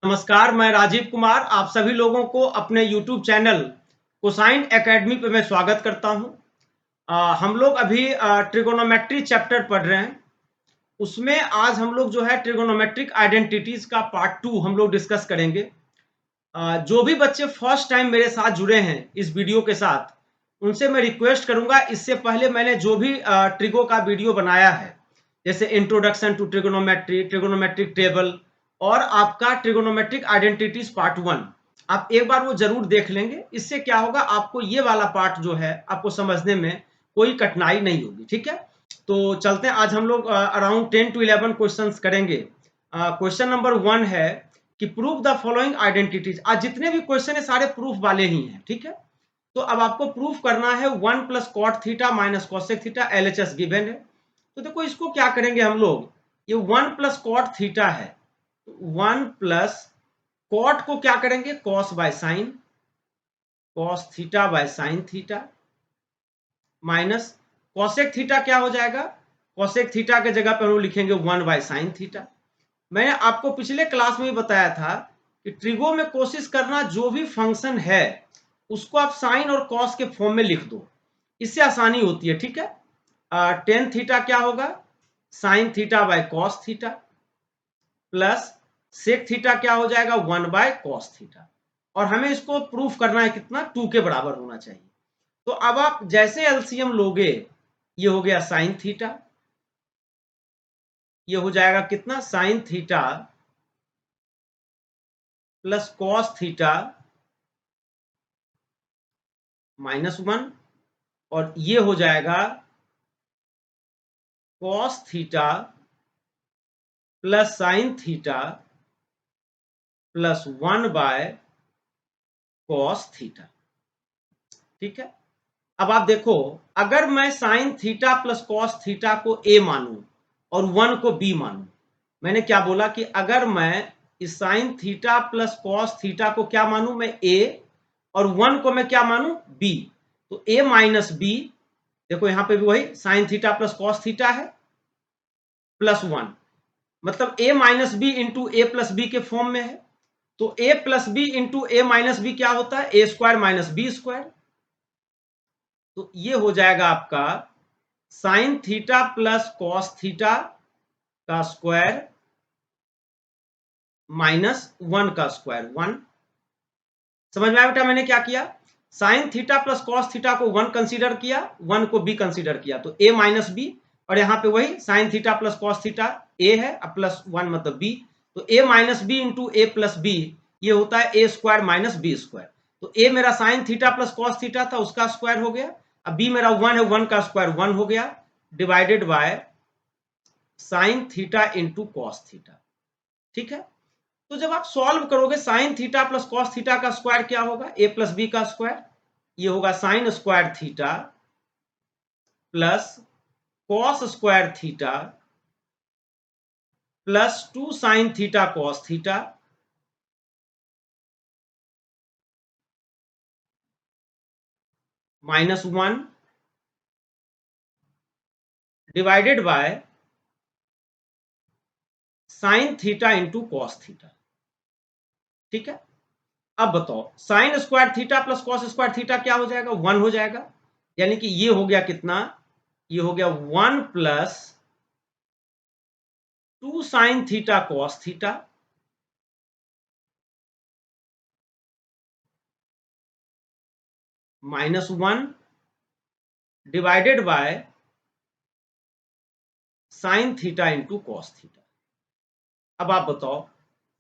नमस्कार, मैं राजीव कुमार आप सभी लोगों को अपने YouTube चैनल कोसाइन एकेडमी पे मैं स्वागत करता हूं। हम लोग अभी ट्रिगोनोमेट्री चैप्टर पढ़ रहे हैं। उसमें आज हम लोग जो है ट्रिगोनोमेट्रिक आइडेंटिटीज का पार्ट 2 हम लोग डिस्कस करेंगे। जो भी बच्चे फर्स्ट टाइम मेरे साथ जुड़े हैं इस वीडियो के साथ, उनसे मैं रिक्वेस्ट करूंगा, इससे पहले मैंने जो भी ट्रिगो का वीडियो बनाया है, जैसे introduction to trigonometry, trigonometric table और आपका ट्रिगोनोमेट्रिक आइडेंटिटीज पार्ट 1, आप एक बार वो जरूर देख लेंगे। इससे क्या होगा, आपको ये वाला पार्ट जो है आपको समझने में कोई कठिनाई नहीं होगी। ठीक है, तो चलते हैं। आज हम लोग अराउंड 10 to 11 क्वेश्चंस करेंगे। क्वेश्चन नंबर 1 है कि प्रूव द फॉलोइंग आइडेंटिटीज। आज जितने भी क्वेश्चन है सारे प्रूफ वाले ही हैं। ठीक है, तो अब आपको प्रूफ करना है 1 plus cot theta minus cosec theta LHS given है। तो देखो इसको क्या करेंगे हम लोग, ये 1 प्लस कॉट थीटा है, 1 प्लस कॉट को क्या करेंगे, cos by sine, cos theta by sine theta minus cosec theta क्या हो जाएगा, कॉसेक थीटा के जगह पर हम लिखेंगे 1 बाय साइन थीटा। मैंने आपको पिछले क्लास में भी बताया था कि ट्रिगो में कोशिश करना जो भी फंक्शन है उसको आप साइन और कॉस के फॉर्म में लिख दो, इससे आसानी होती है। ठीक है, टेन थीटा क्या होगा, sine theta by cos theta plus sec theta क्या हो जाएगा, 1 बाय कॉस थीटा। और हमें इसको प्रूफ करना है कितना, 2 के बराबर होना चाहिए। तो अब आप जैसे एलसीएम लोगे, ये हो गया साइन थीटा, ये हो जाएगा कितना, sign theta plus cos theta -1, और ये हो जाएगा cos theta plus sine theta plus 1 by cos theta. ठीक है, अब आप देखो, अगर मैं sign theta plus cos theta को ए मानूं और 1 को बी मानूं, मैंने क्या बोला कि अगर मैं इस sign theta plus cos theta को क्या मानूं, मैं ए, और 1 को मैं क्या मानूं, बी, तो ए माइनस बी, देखो यहां पे भी वही sine theta plus cos theta है प्लस 1, मतलब a minus B into A plus B के फॉर्म में है। तो a plus B into A minus B क्या होता है, A square minus B square. तो ये हो जाएगा आपका sine theta plus cos theta का स्क्वायर -1 का स्क्वायर 1। समझ में आया बेटा मैंने क्या किया, sign theta plus cos theta को 1 कंसीडर किया, 1 को बी कंसीडर किया, तो a माइनस बी, और यहाँ पे वही sine theta plus cos theta a है, अब प्लस 1 मतलब b, तो a minus B into A plus B, ये होता है A square minus B square. तो a मेरा sine theta plus cos theta था, उसका स्क्वायर हो गया, अब b मेरा 1 है, 1 का स्क्वायर 1 हो गया, divided by sine theta into cos theta. ठीक है, तो जब आप सॉल्व करोगे sign theta plus cos theta का स्क्वायर क्या होगा, ए प्लस बी का स्क्वायर, ये होगा sign square theta plus cos square theta plus 2 sign theta cos theta -1 divided by sine theta into cos theta. ठीक है, अब बताओ sine square theta plus cos square theta क्या हो जाएगा, 1 हो जाएगा, यानी कि ये हो गया कितना, ये हो गया 1 plus 2 sign theta cos theta -1 divided by sine theta into cos theta. अब आप बताओ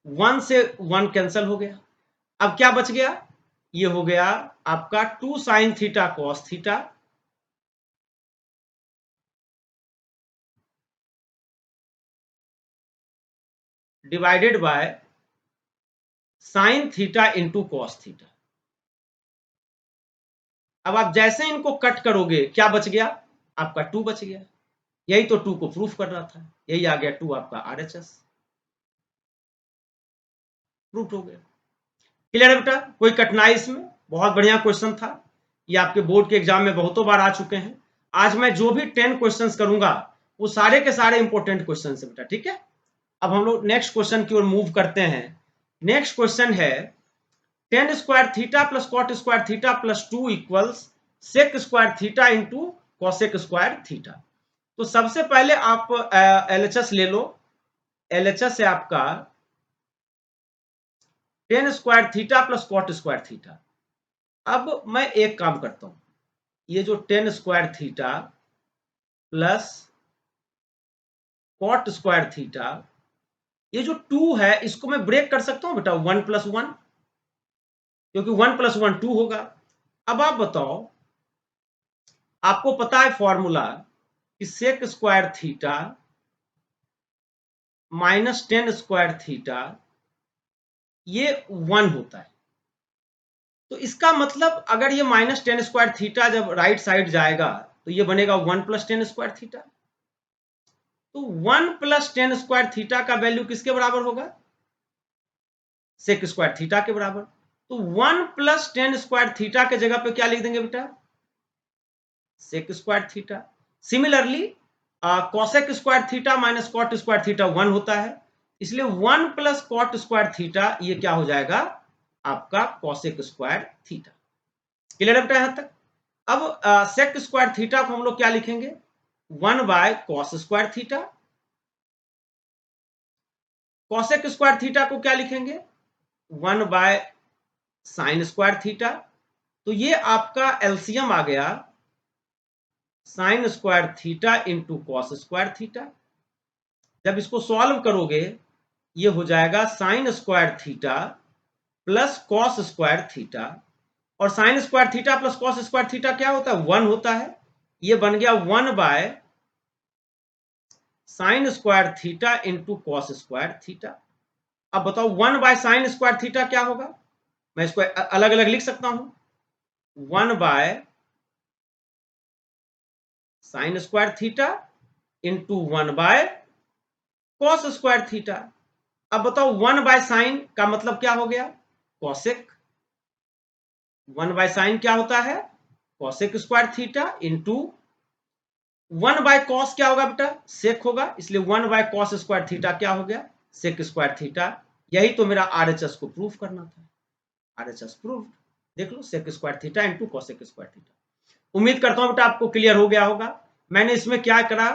1 से 1 कैंसिल हो गया, अब क्या बच गया, ये हो गया आपका 2 sign theta cos theta divided by sine theta into cos theta. अब आप जैसे इनको कट करोगे क्या बच गया, आपका 2 बच गया, यही तो 2 को प्रूफ कर रहा था, यही आ गया 2 आपका RHS, प्रूफ हो गया। क्लियर है बेटा, कोई कठिनाई इसमें, बहुत बढ़िया क्वेश्चन था, ये आपके बोर्ड के एग्जाम में बहुतों बार आ चुके हैं। आज मैं जो भी 10 क्वेश्चंस करूंगा वो सारे के सारे इंपॉर्टेंट क्वेश्चन है बेटा। ठीक है, अब हम लोग नेक्स्ट क्वेश्चन की ओर मूव करते हैं। नेक्स्ट क्वेश्चन है tan square theta plus cot square theta plus 2 equals sec square theta into cosec square theta. तो सबसे पहले आप एलएचएस ले लो। एलएचएस है आपका tan square theta plus cot square theta. अब मैं एक काम करता हूं, ये जो tan square theta plus cot square theta, ये जो 2 है इसको मैं ब्रेक कर सकता हूं बेटा 1 प्लस 1, क्योंकि 1 प्लस 1 2 होगा। अब आप बताओ, आपको पता है फॉर्मूला कि sec square theta minus tan square theta ये 1 होता है। तो इसका मतलब अगर ये माइनस टेन स्क्वायर थीटा जब राइट साइड जाएगा तो ये बनेगा 1 प्लस टेन स्क्वायर थीटा। तो 1 प्लस टेन स्क्वायर थीटा का वैल्यू किसके बराबर होगा? सेक स्क्वायर थीटा के बराबर। तो 1 प्लस टेन स्क्वायर थीटा के जगह पे क्या लिख देंगे बेटा? Sec square theta. Similarly cosec square theta minus cot square theta 1 होता है, इसलिए 1 प्लस कॉट स्क्वायर थीटा ये क्या हो जाएगा? आपका कॉसेक स्क्वायर थीटा। क्लियर है बेटा यहां तक? अब सेक स्क्वायर थीटा को हम लोग क्या लिखेंगे? 1 by cos square theta. Cosec square theta को क्या लिखेंगे? 1 बाय साइन स्क्वायर थीटा। तो ये आपका एलसीएम आ गया sine square theta into cos square theta. जब इसको सॉल्व करोगे ये हो जाएगा sine square theta plus cos square theta. और sine square theta plus cos square theta क्या होता है? 1 होता है। ये बन गया 1 by sine square theta into cos square theta. अब बताओ 1 बाय साइन स्क्वायर थीटा क्या होगा? मैं इसको अलग अलग लिख सकता हूं। 1 by sine square theta into 1 by cos square theta. अब बताओ 1 बाय साइन का मतलब क्या हो गया? कॉसेक। 1 बाय साइन क्या होता है? Cosec square theta into 1 by cos क्या होगा बेटा? सेक होगा, इसलिए 1 बाय कॉस स्क्वायर थीटा क्या हो गया? Sec square theta. यही तो मेरा आरएचएस को प्रूफ करना था। RHS proof. देख लो, sec square theta into cosec square theta. उम्मीद करता हूं बेटा आपको क्लियर हो गया होगा। मैंने इसमें क्या करा,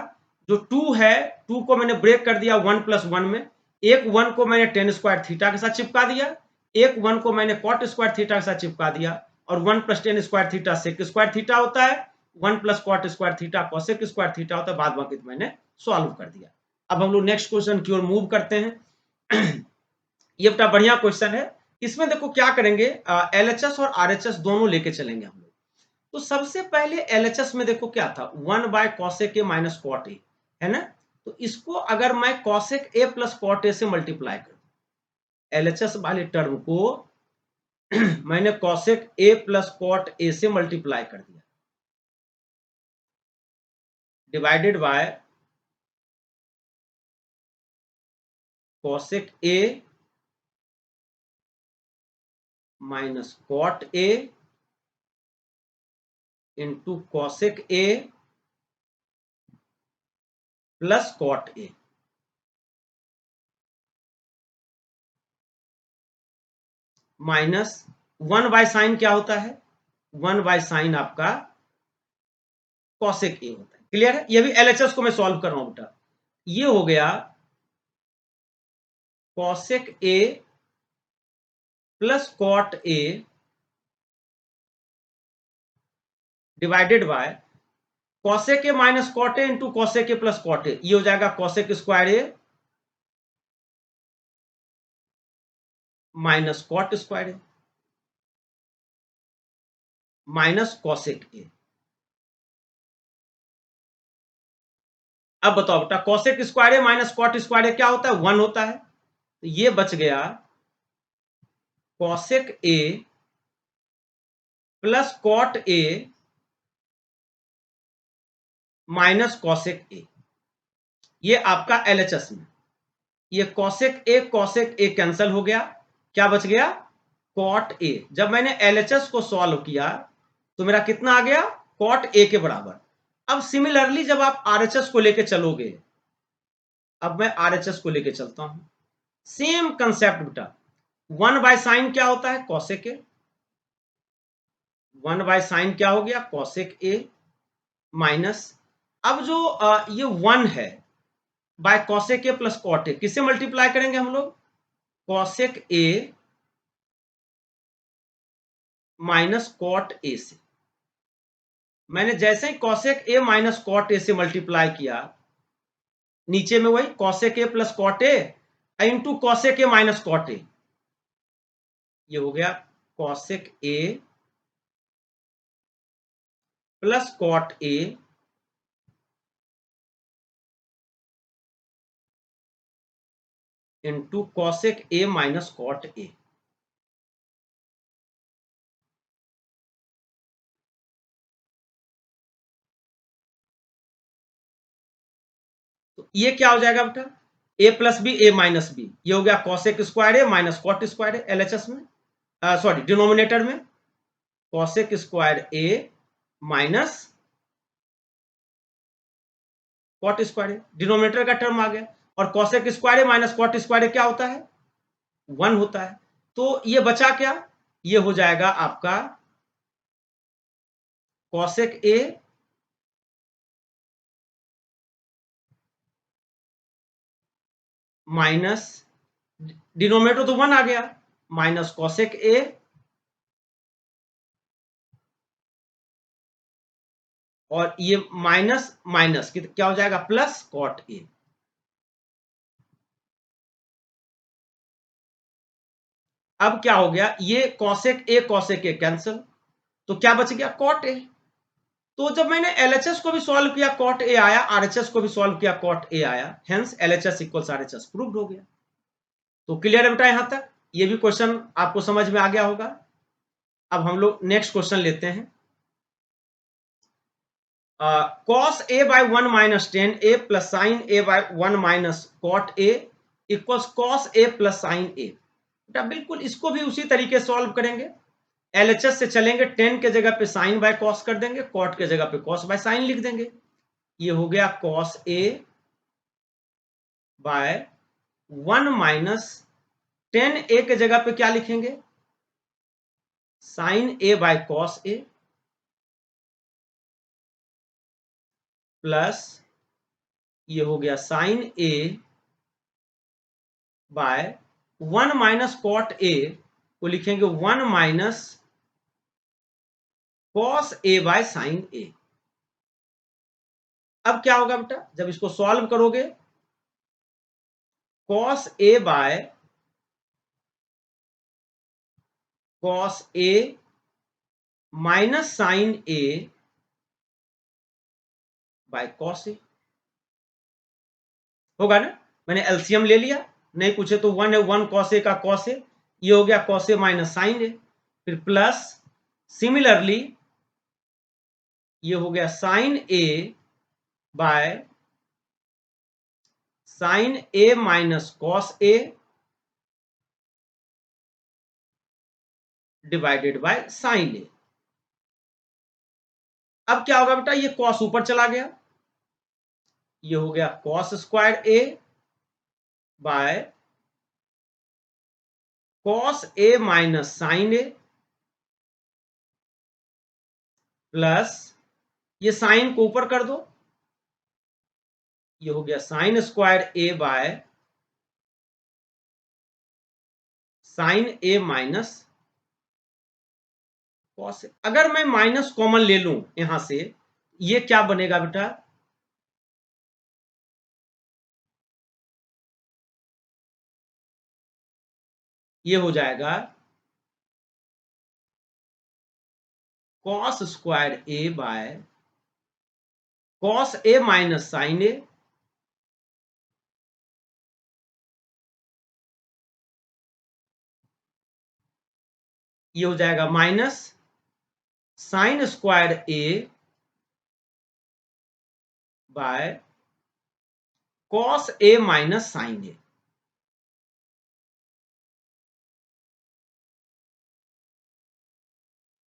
जो 2 है 2 को मैंने ब्रेक कर दिया 1 प्लस 1 में। एक 1 को मैंने टेन स्क्वायर थीटा के साथ चिपका दिया, एक 1 को मैंने कॉट स्क्वायर थीटा के साथ चिपका दिया। और 1 plus tan square theta sec square theta होता है, 1 plus cot square theta cosec square theta होता है। बाद बाकी तो मैंने सॉल्व कर दिया। अब हम लोग नेक्स्ट क्वेश्चन की ओर मूव करते हैं। ये बेटा बढ़िया क्वेश्चन है। इसमें देखो क्या करेंगे, एलएचएस और आरएचएस दोनों लेके चलेंगे हम लोग। तो सबसे पहले एलएचएस में देखो क्या था, 1 by cosec A minus cot A, है ना? तो इसको अगर मैं cosec A plus cot A से मल्टीप्लाई कर दूं, एलएचएस वाले टर्म को मैंने cosec A plus cot A से मल्टीप्लाई कर दिया, divided by cosec A minus cot A into cosec A plus cot A. Minus 1 by sine क्या होता है? 1 बाय साइन आपका कॉसेक ए होता है। क्लियर है? ये भी एलएचएस को मैं सॉल्व कर रहा हूं बेटा। ये हो गया cosec A plus cot A divided by cosec A minus cot A into cosec A plus cot A. ये हो जाएगा cosec square A minus cot square A minus cosec A. अब बताओ बेटा, cosec square A minus cot square A क्या होता है? 1 होता है। तो ये बच गया cosec A plus cot A minus cosec A. ये आपका एलएचएस में, ये कॉसेक ए कैंसिल हो गया, क्या बच गया? Cot A. जब मैंने एलएचएस को सॉल्व किया तो मेरा कितना आ गया? कॉट ए के बराबर। अब सिमिलरली जब आप आरएचएस को लेके चलोगे, अब मैं आरएचएस को लेके चलता हूं, सेम कंसेप्ट बेटा। 1 बाय साइन क्या होता है? Cosec A. 1 बाय साइन क्या हो गया? कॉसेक ए माइनस, अब जो ये 1 है by cosec A plus cot A, किससे मल्टीप्लाई करेंगे हम लोग? Cosec A minus cot A से। मैंने जैसे ही cosec A minus cot A से मल्टीप्लाई किया, नीचे में वही cosec A plus cot A into cosec A minus cot A, ये हो गया cosec A plus cot A into cosec A minus cot A. तो ये क्या हो जाएगा बेटा? A plus B A minus B, ये हो गया cosec square A minus cot square A LHS में, सॉरी डिनोमिनेटर में cosec square A minus cot square A, denominator का टर्म आ गया। और cosec square A minus cot square A क्या होता है? 1 होता है। तो ये बचा क्या? ये हो जाएगा आपका कॉसेक ए माइनस, डिनोमिनेटर तो 1 आ गया, माइनस कॉसेक ए और ये माइनस माइनस क्या हो जाएगा? Plus cot A. अब क्या हो गया? ये कॉसेक ए कैंसिल, तो क्या बच गया? Cot A. तो जब मैंने एलएचएस को भी सॉल्व किया कॉट ए आया, आरएचएस को भी सॉल्व किया कॉट ए आया, hence LHS equals RHS proved हो गया। तो क्लियर है बेटा यहां तक? ये भी क्वेश्चन आपको समझ में आ गया होगा। अब हम लोग नेक्स्ट क्वेश्चन लेते हैं। Cos A by 1 minus tan A plus sine A by 1 minus cot A equals cos A plus sine A. बेटा बिल्कुल इसको भी उसी तरीके सॉल्व करेंगे, एलएचएस से चलेंगे, टेन के जगह पे साइन बाय कॉस कर देंगे, कॉट के जगह पे कॉस बाय साइन लिख देंगे। ये हो गया cos A by 1 minus 10 A के जगह पे क्या लिखेंगे? Sine A by cos A plus ये हो गया sine A by 1 minus cot A को लिखेंगे 1 minus cos A by sine A. अब क्या होगा बेटा जब इसको सॉल्व करोगे? Cos A by cos A minus sine A by cos A होगा ना? मैंने एलसीएम ले लिया, नहीं पूछे तो 1 है, 1 कॉस ए का कॉस ए, ये हो गया cos A minus sine A, फिर प्लस सिमिलरली ये हो गया sine A by sine A minus cos A divided by sine A. अब क्या होगा बेटा? ये कॉस ऊपर चला गया, ये हो गया cos square A by cos A minus sine A plus ये साइन को ऊपर कर दो, ये हो गया sine square A by sine A minus cos A. अगर मैं माइनस कॉमन ले लूं यहां से, ये क्या बनेगा बेटा? ये हो जाएगा cos square A by cos A minus sine A ये हो जाएगा minus sine square A by cos A minus sine A.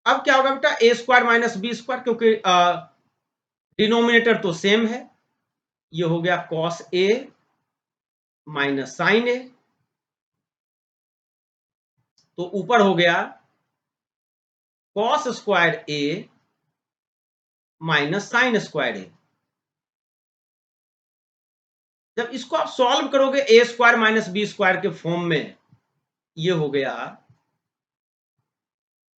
अब क्या होगा बेटा? A square minus B square, क्योंकि डिनोमिनेटर तो सेम है, ये हो गया cos A minus sine A तो ऊपर हो गया cos square A minus sine square A. जब इसको आप सॉल्व करोगे A square minus B square के फॉर्म में, ये हो गया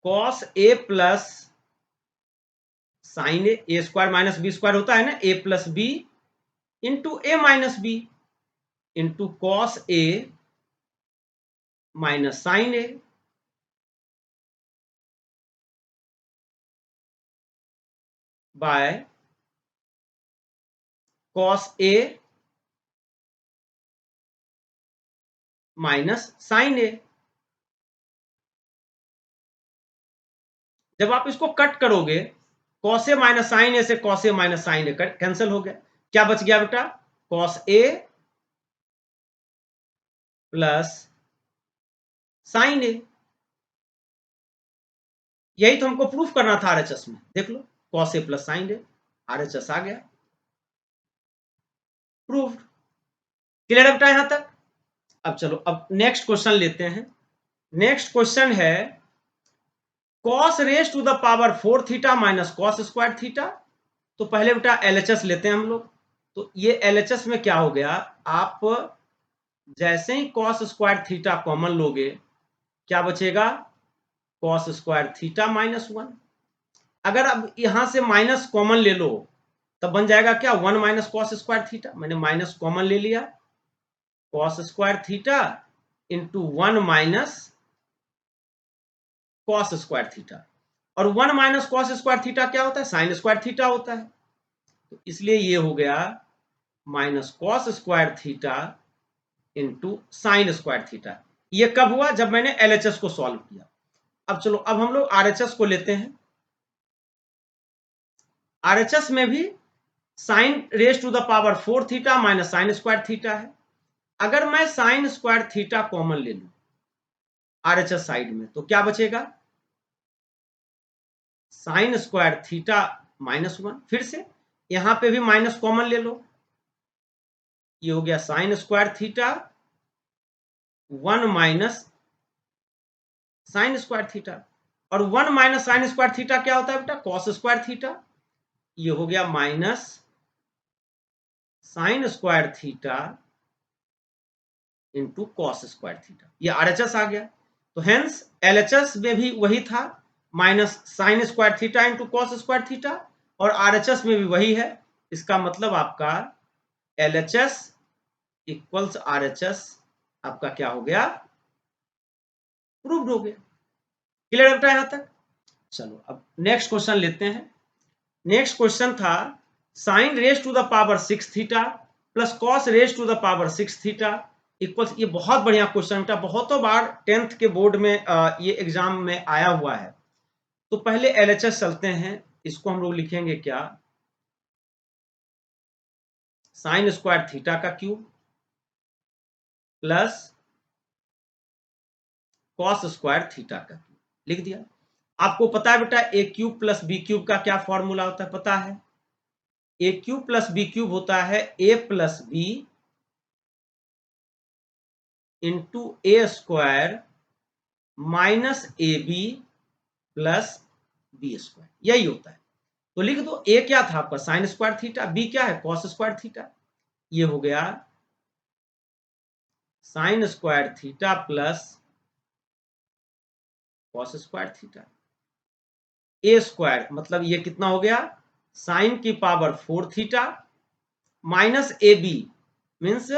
cos A plus sine A square minus B square होता है ना, A plus B into A minus B into cos A minus sine A. By cos A minus sine A. जब आप इसको कट करोगे, cos A minus sine A से cos A minus sine A cancel हो गया। क्या बच गया बेटा? Cos A plus sine A. यही तो हमको प्रूफ करना था आरएचएस में। देख लो, cos A plus sine A, RHS आ गया, प्रूव्ड। क्लियर है बेटा यहां तक? अब चलो, अब नेक्स्ट क्वेश्चन लेते हैं। नेक्स्ट क्वेश्चन है cos raise to the power 4 theta minus cos square theta. तो पहले बेटा एलएचएस लेते हैं हम लोग। तो ये एलएचएस में क्या हो गया, आप जैसे ही कॉस स्क्वायर थीटा कॉमन लोगे, क्या बचेगा? Cos square theta minus 1। अगर अब यहां से माइनस कॉमन ले लो, तब बन जाएगा क्या? 1 माइनस कॉस स्क्वायर थीटा। मैंने माइनस कॉमन ले लिया, cos square theta into 1 minus cos square theta. और 1 माइनस कॉस स्क्वायर थीटा क्या होता है? साइन स्क्वायर थीटा होता है। तो इसलिए ये हो गया minus cos square theta into sine square theta. ये कब हुआ? जब मैंने एलएचएस को सॉल्व किया। अब चलो, अब हम लोग आरएचएस को लेते हैं। आरएचएस में भी sine raise to the power 4 theta minus sine square theta है। अगर मैं साइन स्क्वायर थीटा कॉमन ले लूं आरएचएस साइड में, तो क्या बचेगा? Sign square theta minus 1। फिर से यहां पे भी माइनस कॉमन ले लो, ये हो गया sine square theta 1 minus sine square theta. और 1 माइनस साइन स्क्वायर थीटा क्या होता है बेटा? Cos square theta. ये हो गया minus sine square theta into cos square theta. ये आरएचएस आ गया। तो हेंस एलएचएस में भी वही था, minus sine square theta into cos square theta, और आरएचएस में भी वही है। इसका मतलब आपका एलएचएस इक्वल्स आरएचएस आपका क्या हो गया? प्रूव्ड हो गया। क्लियर है बेटा यहां तक? चलो, अब नेक्स्ट क्वेश्चन लेते हैं। नेक्स्ट क्वेश्चन था sine raise to the power 6 theta plus cos raise to the power 6 theta equals. ये बहुत बढ़िया क्वेश्चन था, बहुतों बार 10th के बोर्ड में ये एग्जाम में आया हुआ है। तो पहले एलएचएस चलते हैं। इसको हम लोग लिखेंगे क्या? साइन स्क्वायर थीटा का cube plus cos square theta का क्यूब, लिख दिया। आपको पता है बेटा A cube plus B cube का क्या फॉर्मूला होता है? पता है, A cube plus B cube होता है A plus B into A square minus A B plus B square, यही होता है। तो लिख दो, ए क्या था आपका? साइन स्क्वायर थीटा, बी क्या है? Cos square theta. ये हो गया sine square theta plus cos square theta. A square मतलब ये कितना हो गया? साइन की power 4 theta minus A B means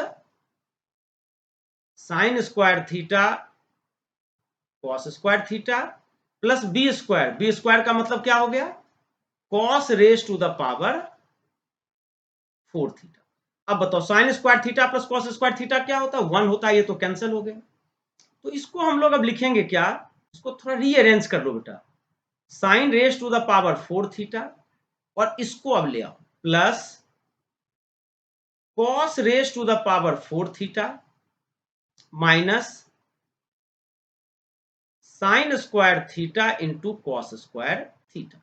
sine square theta cos square theta plus B square. B square का मतलब क्या हो गया? Cos raise to the power 4 theta. अब बताओ, sine square theta plus cos square theta क्या होता है? 1 होता है। ये तो कैंसिल हो गया। तो इसको हम लोग अब लिखेंगे क्या? इसको थोड़ा रीअरेंज कर लो बेटा। Sine raise to the power 4 theta, और इसको अब ले आओ plus cos raise to the power 4 theta minus sine square theta into cos square theta.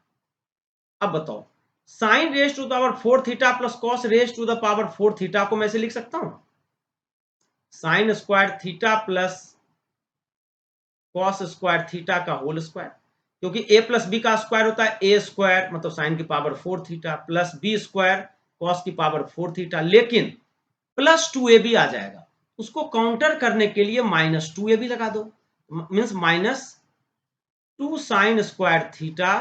अब बताओ, sine raise to the power 4 theta plus cos raise to the power 4 theta को मैं ऐसे लिख सकता हूं, sine square theta plus cos square theta का whole square, क्योंकि ए प्लस बी का स्क्वायर होता है ए स्क्वायर मतलब साइन की power 4 theta plus B square cos की पावर 4 थीटा, लेकिन प्लस 2 ए बी आ जाएगा, उसको काउंटर करने के लिए माइनस 2 ए बी लगा दो, means minus 2 sine square theta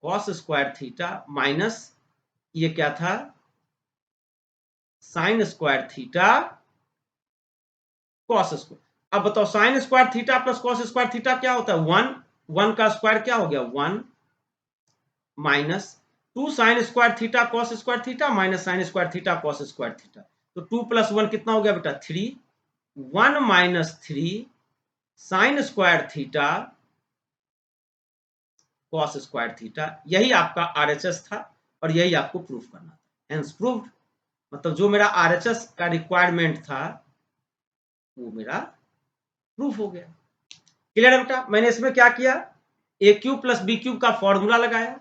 cos square theta minus ये क्या था sign square theta cos square. अब बताओ sine square theta plus cos square theta क्या होता है 1, 1 का स्क्वायर क्या हो गया 1 minus 2 sine square theta cos square theta minus sine square theta cos square theta, तो 2 प्लस 1 कितना हो गया बेटा 3, 1 minus 3 sine square theta cos square theta, यही आपका आरएचएस था और यही आपको प्रूफ करना था, हेंस प्रूव्ड। मतलब जो मेरा आरएचएस का रिक्वायरमेंट था वो मेरा प्रूफ हो गया। क्लियर है बेटा? मैंने इसमें क्या किया, ए क्यूब प्लस बी क्यूब का फॉर्मूला लगाया,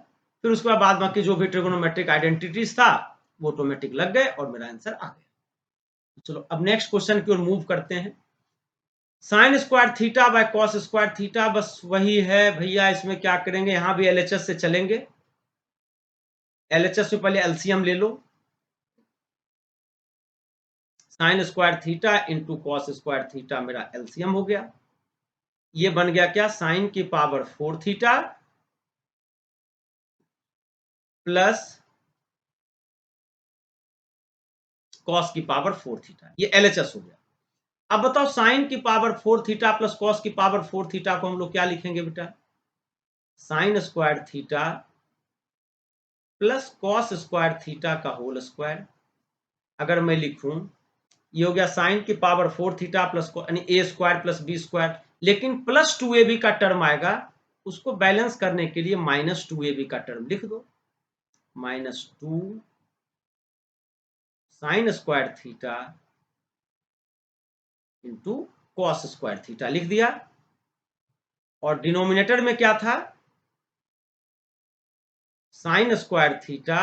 फिर उसके बाद बाकी जो भी ट्रिगोनोमेट्रिक आइडेंटिटीज था वो ऑटोमेटिक लग गए और मेरा आंसर आ गया। चलो अब नेक्स्ट क्वेश्चन की ओर मूव करते हैं। Sign square theta by cos square theta, बस वही है भैया, इसमें क्या करेंगे, यहां भी एलएचएस से चलेंगे। एलएचएस से पहले एलसीएम ले लो, sine square theta into cos square theta मेरा एलसीएम हो गया, ये बन गया क्या साइन की पावर 4 थीटा प्लस कॉस की पावर 4 थीटा, ये एलएचएस हो गया। अब बताओ साइन की पावर 4 थीटा प्लस कॉस की पावर 4 थीटा को हम लोग क्या लिखेंगे बेटा, sine square theta plus cos square theta का होल स्क्वायर। अगर मैं लिखूं ये हो गया साइन की पावर 4 थीटा प्लस यानी ए स्क्वायर प्लस बी स्क्वायर, लेकिन प्लस 2 ए बी का टर्म आएगा, उसको बैलेंस करने के लिए माइनस 2 ए बी का टर्म लिख दो, minus 2 sine square theta into cos square theta लिख दिया, और डिनोमिनेटर में क्या था sign square theta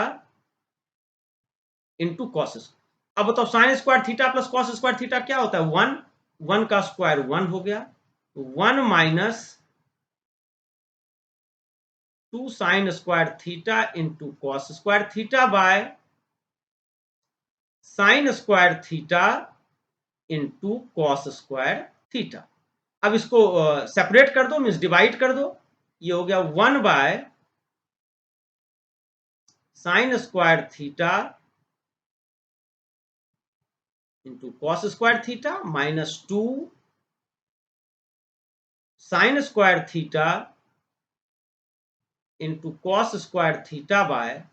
into cos. अब बताओ sine square theta plus cos square theta क्या होता है 1, 1 का स्क्वायर 1 हो गया, 1 minus 2 sine square theta into cos square theta by sine square theta into cos square theta. अब इसको सेपरेट कर दो, मीन्स डिवाइड कर दो, ये हो गया 1 by sine square theta into cos square theta minus 2 sine square theta into cos square theta by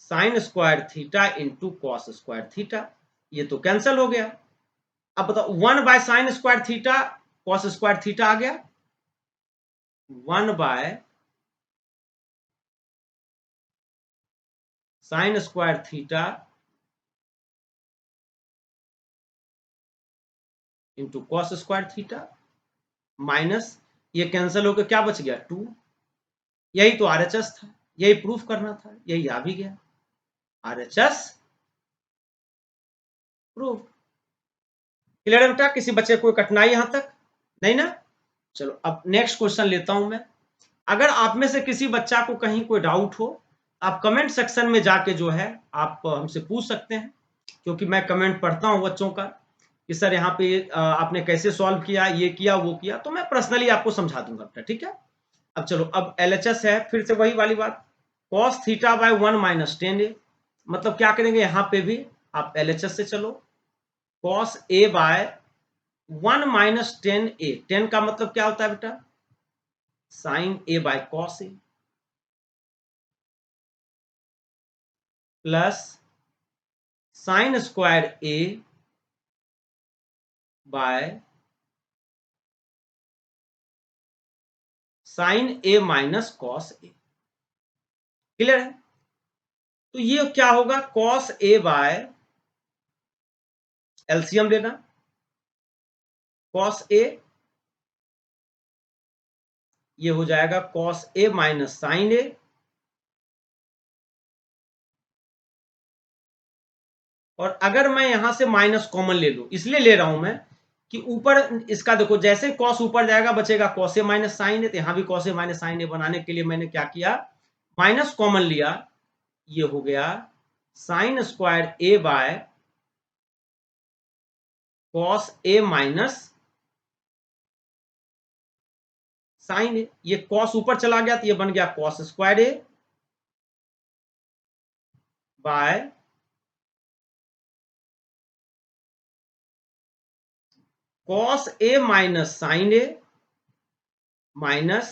sine square theta into cos square theta, ये तो कैंसिल हो गया। अब बताओ 1 by sine square theta cos square theta आ गया, 1 by sine square theta into cos square theta minus ये cancel होकर क्या बच गया 2, यही तो आरएचएस था, यही प्रूफ करना था, यही आ भी गया, आरएचएस प्रूफ। क्लियर है बेटा? किसी बच्चे को कठिनाई यहां तक नहीं ना? चलो अब नेक्स्ट क्वेश्चन लेता हूं मैं। अगर आप में से किसी बच्चा को कहीं कोई डाउट हो, आप कमेंट सेक्शन में जाके जो है आप हमसे पूछ सकते हैं, क्योंकि मैं कमेंट पढ़ता हूं बच्चों का कि सर यहाँ पे आपने कैसे सॉल्व किया, ये किया वो किया, तो मैं पर्सनली आपको समझा दूंगा बेटा, ठीक है। अब चलो अब एलएचएस है, फिर से वही वाली बात, कॉस थीटा बाय 1 माइनस 10 मतलब क्या करेंगे यहाँ पे भी आप एलएचएस से चलो, कॉस ए बाय 1 माइनस 10 10 का मतलब क्या होता है बेटा sine A by cos A plus sine square A by sine A minus cos A. Clear है? तो ये क्या होगा कॉस ए बाय एलसीएम लेना, कॉस ए ये हो जाएगा cos A minus sine A, और अगर मैं यहां से माइनस कॉमन ले लूं, इसलिए ले रहा हूं मैं कि ऊपर इसका देखो, जैसे कॉस ऊपर जाएगा बचेगा cos A minus sine A, तो यहां भी कॉस ए माइनस साइन ए बनाने के लिए मैंने क्या किया, माइनस कॉमन लिया, ये हो गया sine square A by cos A minus sine A. ये कॉस ऊपर चला गया तो ये बन गया cos square A by cos A minus sine A minus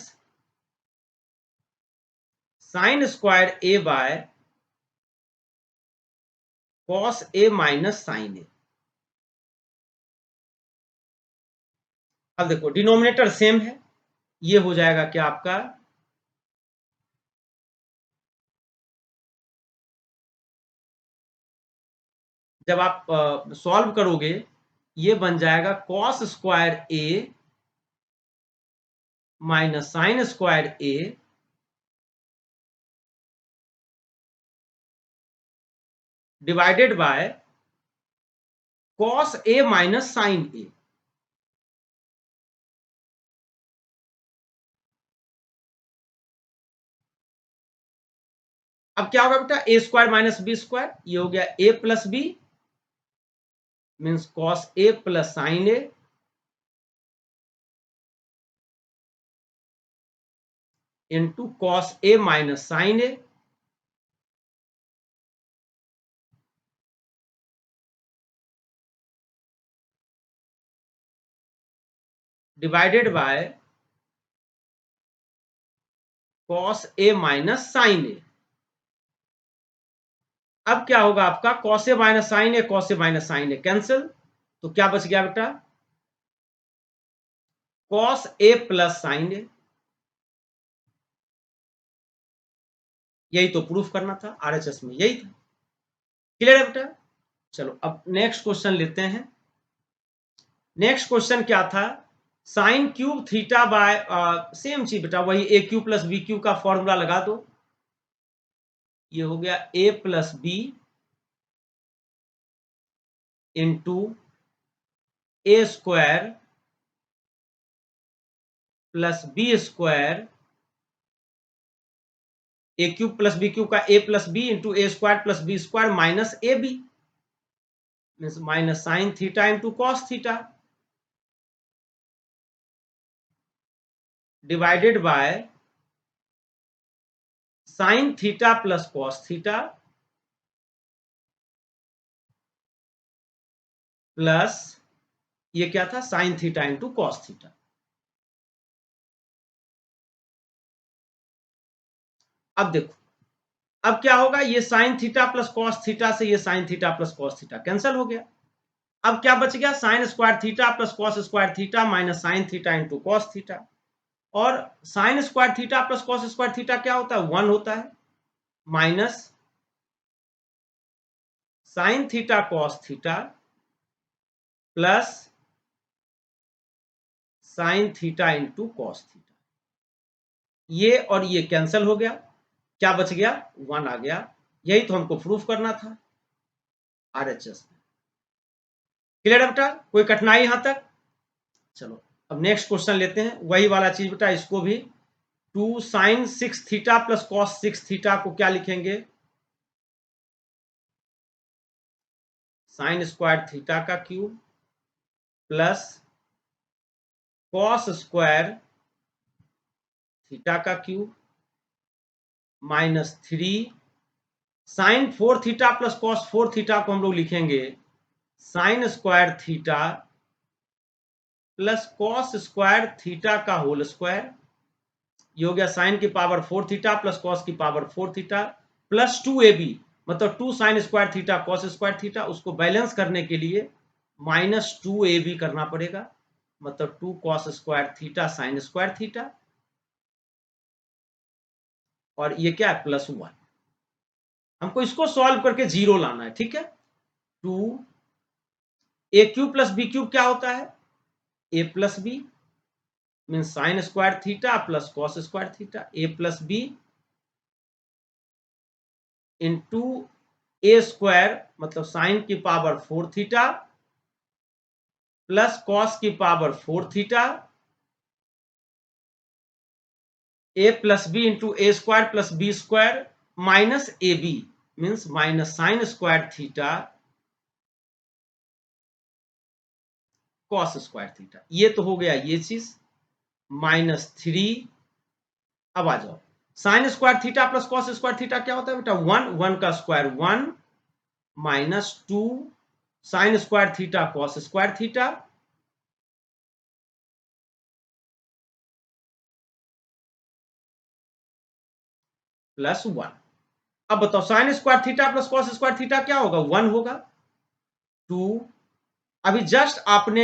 sine square A by cos A minus sine A. अब देखो डिनोमिनेटर सेम है, ये हो जाएगा क्या आपका, जब आप सॉल्व करोगे ये बन जाएगा cos square A minus sine square A divided by cos A minus sine A. अब क्या होगा बेटा, A square minus B square, ये हो गया A plus B means cos A plus sine A into cos A minus sine A divided by cos A minus sine A. अब क्या होगा आपका, cos A minus sine A, cos A minus sine A cancel, तो क्या बच गया बेटा, cos A plus sine A. यही तो प्रूफ करना था, आरएचएस में यही था। क्लियर है बेटा। चलो अब नेक्स्ट क्वेश्चन लेते हैं। नेक्स्ट क्वेश्चन क्या था, sine cube theta by, same चीज बेटा, वही A cube plus B cube का फॉर्मूला लगा दो, ये हो गया A plus B into A square plus B square, A cube plus B cube का A plus B into A square plus B square minus A B means minus sine theta into cos theta divided by sine theta plus cos theta plus ये क्या था, sign theta into cos theta. अब देखो, अब क्या होगा, ये sine theta plus cos theta से ये sine theta plus cos theta cancel हो गया। अब क्या बच गया, sine square theta plus cos square theta minus sine theta into cos theta. और sine square theta plus cos square theta क्या होता है, 1 होता है, minus sine theta cos theta plus sine theta into cos theta. ये और ये cancel हो गया, क्या बच गया, 1 आ गया। यही तो हमको प्रूफ करना था आरएचएस में। क्लियर है बेटा, कोई कठिनाई यहां तक। चलो अब नेक्स्ट क्वेश्चन लेते हैं, वही वाला चीज बेटा, इसको भी 2 sine 6 theta plus cos 6 theta को क्या लिखेंगे, साइन स्क्वायर थीटा का cube plus cos square theta का cube minus 3 sine 4 theta plus cos 4 theta को हम लोग लिखेंगे sine square theta plus cos square theta का होल स्क्वायर। ये हो गया साइन की पावर 4 थीटा प्लस कॉस की पावर 4 थीटा प्लस 2ab, मतलब 2 sine square theta cos square theta, उसको बैलेंस करने के लिए माइनस 2ab करना पड़ेगा, मतलब 2 cos square theta sign square theta, और ये क्या है, प्लस 1। हमको इसको सॉल्व करके 0 लाना है, ठीक है। 2 A cube plus B cube क्या होता है, A plus B mean sine square theta plus cos square theta, A plus B into A square मतलब साइन की पावर 4 थीटा प्लस कॉस की power 4 theta A plus B into A square plus B square minus A B means minus sine square theta cos square theta. ये तो हो गया ये चीज -3। अब आ जाओ sign square theta plus cos square theta क्या होता है बेटा 1 का square 1 -2 sine square theta cos square theta +1। अब बताओ sine square theta plus cos square theta क्या होगा 1 होगा 2। अभी जस्ट आपने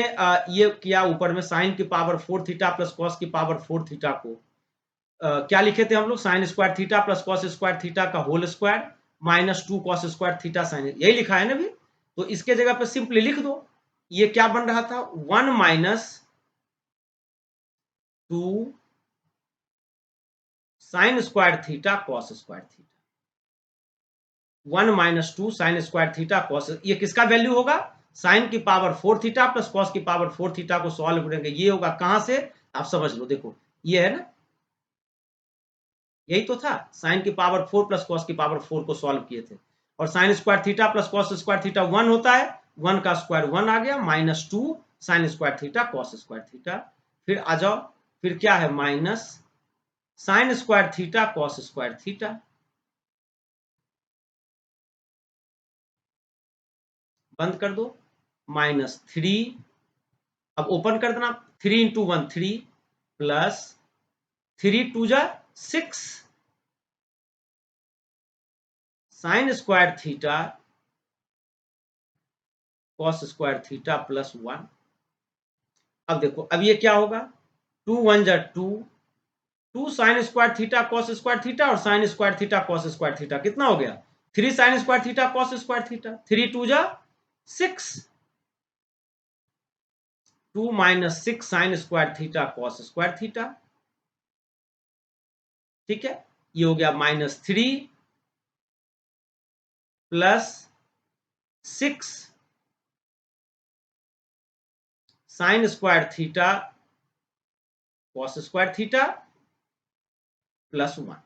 ये किया ऊपर में साइन की पावर 4 थीटा प्लस कॉस की पावर 4 थीटा को क्या लिखे थे हम लोग sine square theta plus cos square theta का whole square -2 cos square theta sine, यही लिखा है ना भी। तो इसके जगह पे सिंपली लिख दो ये क्या बन रहा था 1 -2 sine square theta cos square theta 1 -2 sine square theta cos. ये किसका वैल्यू होगा साइन की पावर 4 थीटा प्लस कॉस की पावर 4 थीटा को सॉल्व करेंगे ये होगा कहां से आप समझ लो। देखो ये है ना यही तो था साइन की पावर 4 प्लस कॉस की पावर 4 को सॉल्व किए थे और sine square theta plus cos square theta 1 होता है 1 का स्क्वायर 1 आ गया -2 sine square theta cos square theta. फिर आ जाओ फिर क्या है minus sine square theta cos square theta बंद कर दो -3। अब ओपन कर देना 3 इंटू 1 3 प्लस 3 2 जा 6 sine square theta cos square theta +1। अब देखो अब ये क्या होगा 2 1 जा 2 2 sine square theta cos square theta और sine square theta cos square theta कितना हो गया 3 sine square theta cos square theta 3 2 जा 6 2 -6 sine square theta cos square theta. ठीक है ये हो गया -3 +6 sine square theta cos square theta +1।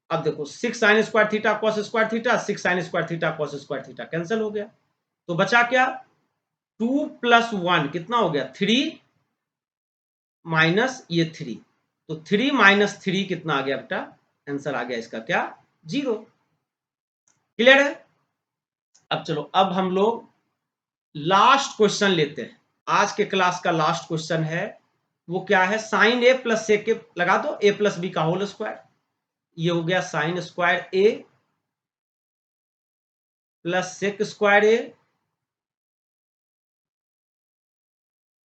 अब देखो 6 sine square theta cos square theta 6 sine square theta cos square theta cancel हो गया तो बचा क्या 2 + 1 कितना हो गया 3 माइनस ये 3 तो 3 - 3 कितना आ गया बेटा आंसर आ गया इसका क्या 0। क्लियर है। अब चलो अब हम लोग लास्ट क्वेश्चन लेते हैं आज के क्लास का लास्ट क्वेश्चन है वो क्या है साइन ए प्लस सेक ए लगा दो ए प्लस बी का होल स्क्वायर ये हो गया sine square A plus sec square A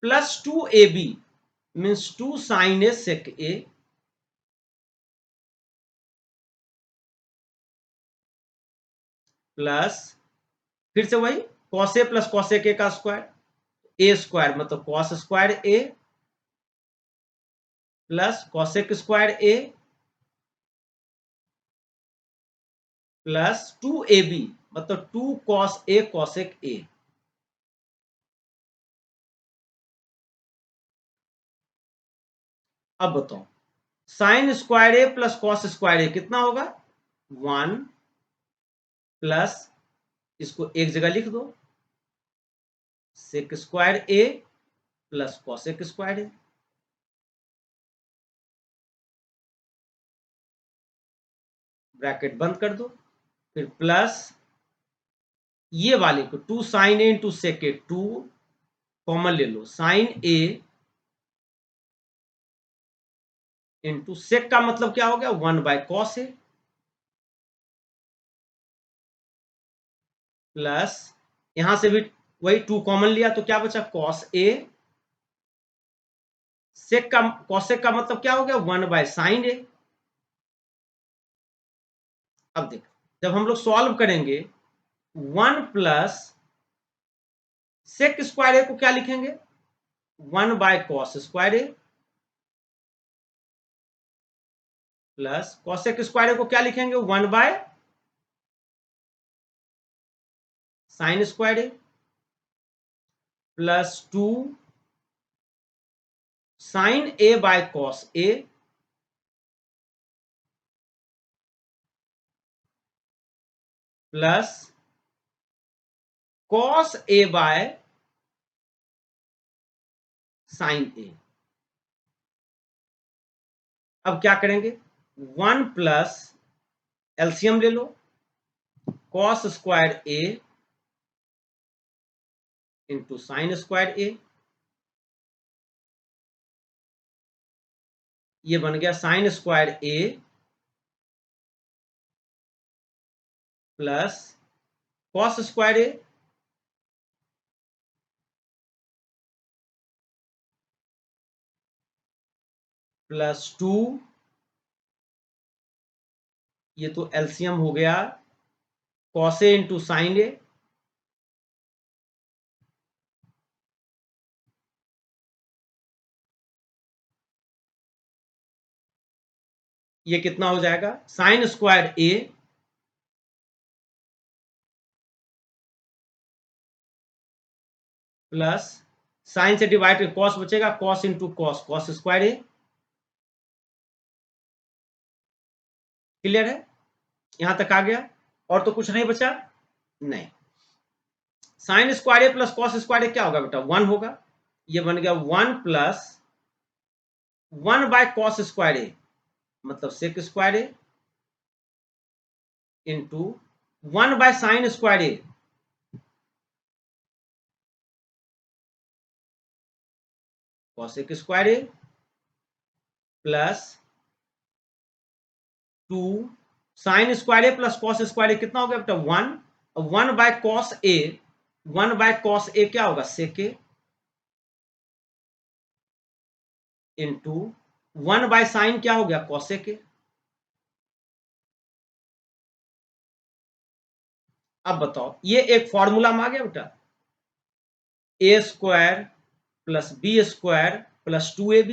plus 2ab means 2 sine A sec A plus फिर से वही cos A plus cosec A का स्क्वायर ए स्क्वायर मतलब cos square A plus cosec square A plus 2ab मतलब 2 cos A cosec A. अब बताओ sine square A plus cos square A कितना होगा 1 प्लस इसको एक जगह लिख दो सेक square A plus cosec square A bracket बंद कर दो फिर प्लस ये वाले को 2 sine A into sec A 2 common ले लो साइन ए इंटू सेक का मतलब क्या हो गया 1/cos ए प्लस यहां से भी वही 2 कॉमन लिया तो क्या बचा cos ए सेक का कॉसेक का मतलब क्या हो गया 1/sin ए। अब देखो जब हम लोग सॉल्व करेंगे 1 प्लस सेक स्क्वायर ए को क्या लिखेंगे 1/cos square A plus cosec square A को क्या लिखेंगे 1/sin square A plus 2 sine A by cos A plus cos A by sine A. अब क्या करेंगे, 1 प्लस एलसीएम ले लो, cos square A into sine square A, ये बन गया sine square A plus cos square A plus 2, ये तो एलसीएम हो गया cos A into sine A, ये कितना हो जाएगा, sine square A plus sine से डिवाइड कॉस बचेगा, cos into cos, cos square A. Clear है, यहां तक आ गया, और तो कुछ नहीं बचा, नहीं। Sine square A plus cos square A क्या होगा बेटा, 1 होगा, ये बन गया 1 plus 1 by cos square A मतलब sec square A into 1 by sine square A cosec square A plus 2 sine square A plus cos square A कितना हो गया बेटा, 1, 1 by cos A, 1 by cos A क्या होगा, sec A into 1 by sine क्या हो गया, कॉसेक ए। अब बताओ, ये एक फॉर्मूला में आ गया बेटा, A square plus B square plus 2ab,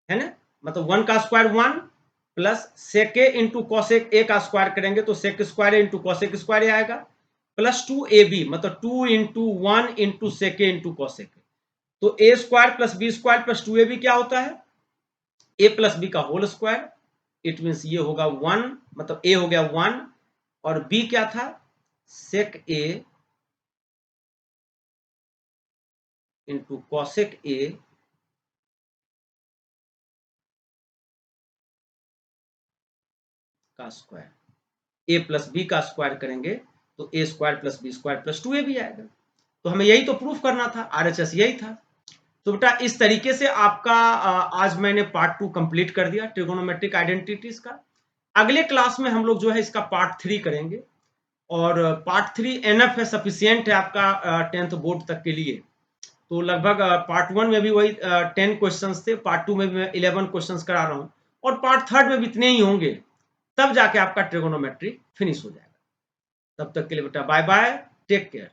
है ना, मतलब 1 का square 1 plus sec A into cosec A का स्क्वायर करेंगे तो sec square A into cosec square A आएगा, प्लस 2ab मतलब 2 into 1 into sec A into cosec A. तो A square plus B square plus 2ab क्या होता है, A plus B का होल स्क्वायर, इट मीन्स ये होगा 1, मतलब ए हो गया 1 और बी क्या था, सेक ए इंटू कॉसेक ए का स्क्वायर, ए प्लस बी का स्क्वायर करेंगे तो A square plus B square plus 2ab आएगा। तो हमें यही तो प्रूफ करना था, आरएचएस यही था। तो बेटा इस तरीके से आपका आज मैंने पार्ट 2 कंप्लीट कर दिया ट्रिगोनोमेट्रिक आइडेंटिटीज का। अगले क्लास में हम लोग जो है इसका पार्ट 3 करेंगे, और पार्ट 3 एनफ है, सफिशियंट है आपका 10th बोर्ड तक के लिए। तो लगभग पार्ट 1 में भी वही 10 क्वेश्चंस थे, पार्ट 2 में भी मैं 11 क्वेश्चंस करा रहा हूँ, और पार्ट 3 में भी इतने ही होंगे, तब जाके आपका ट्रिगोनोमेट्री फिनिश हो जाएगा। तब तक के लिए बेटा बाय बाय, टेक केयर।